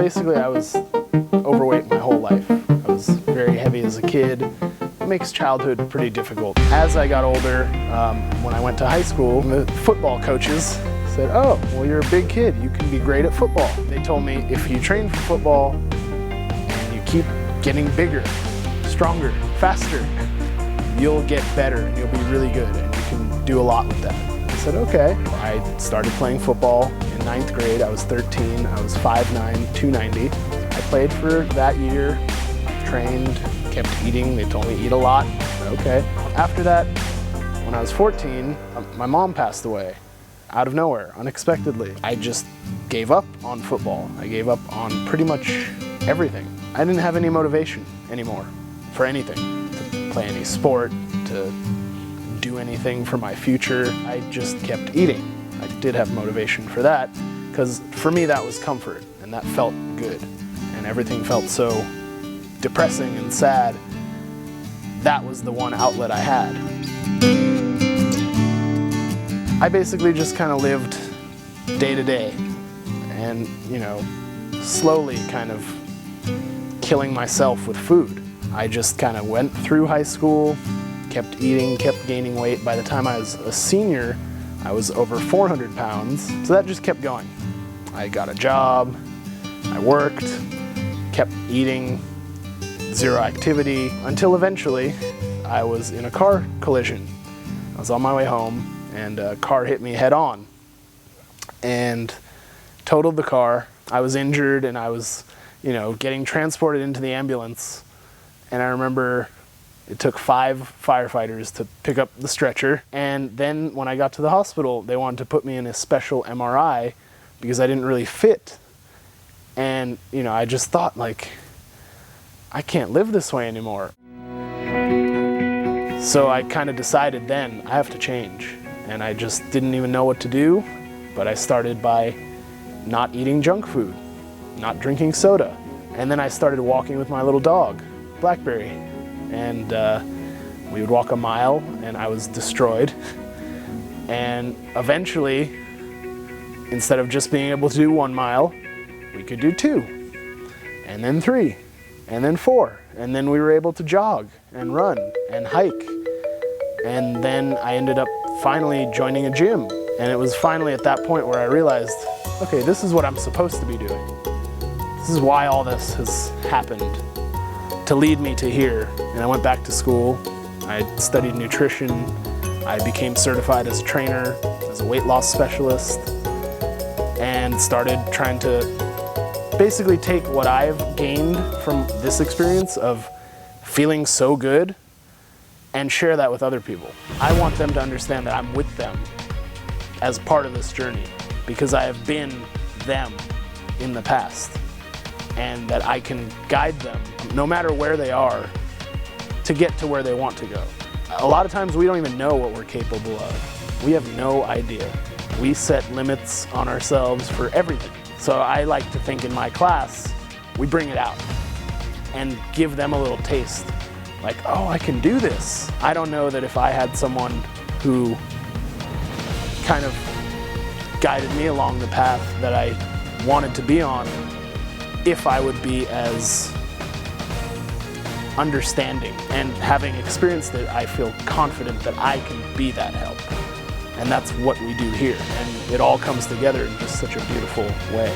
basically I was overweight my whole life. I was very heavy as a kid. It makes childhood pretty difficult. As I got older, when I went to high school, the football coaches said, "Oh, well, you're a big kid. You can be great at football." They told me if you train for football and you keep getting bigger, stronger, faster, you'll get better and you'll be really good and you can do a lot with that. I said, okay. I started playing football in 9th grade. I was 13. I was 5'9", 290. I played for that year, trained, kept eating. They told me eat a lot. Okay. After that, when I was 14, my mom passed away out of nowhere, unexpectedly. I just gave up on football. I gave up on pretty much everything. I didn't have any motivation anymore for anything, to play any sport, to do anything for my future. I just kept eating. I did have motivation for that, because for me that was comfort, and that felt good. And everything felt so depressing and sad. That was the one outlet I had. I basically just kind of lived day to day and, you know, slowly kind of killing myself with food. I just kind of went through high school, kept eating, kept gaining weight. By the time I was a senior, I was over 400 pounds. So that just kept going. I got a job, I worked, kept eating, zero activity, until eventually I was in a car collision. I was on my way home and a car hit me head on and totaled the car. I was injured and I was, you know, getting transported into the ambulance. And I remember it took 5 firefighters to pick up the stretcher. And then when I got to the hospital, they wanted to put me in a special MRI because I didn't really fit. And, you know, I just thought, like, I can't live this way anymore. So I kind of decided then, I have to change. And I just didn't even know what to do, but I started by not eating junk food, not drinking soda. And then I started walking with my little dog, Blackberry. And we would walk a mile and I was destroyed. And eventually, instead of just being able to do 1 mile, we could do 2, and then 3, and then 4. And then we were able to jog and run and hike. And then I ended up finally joining a gym. And it was finally at that point where I realized, okay, this is what I'm supposed to be doing. This is why all this has happened, to lead me to here. And I went back to school. I studied nutrition. I became certified as a trainer, as a weight loss specialist, and started trying to basically take what I've gained from this experience of feeling so good and share that with other people. I want them to understand that I'm with them as part of this journey because I have been them in the past, and that I can guide them, no matter where they are, to get to where they want to go. A lot of times we don't even know what we're capable of. We have no idea. We set limits on ourselves for everything. So I like to think in my class, we bring it out and give them a little taste. Like, oh, I can do this. I don't know that if I had someone who kind of guided me along the path that I wanted to be on, if I would be as understanding. And having experienced it, I feel confident that I can be that help. And that's what we do here. And it all comes together in just such a beautiful way.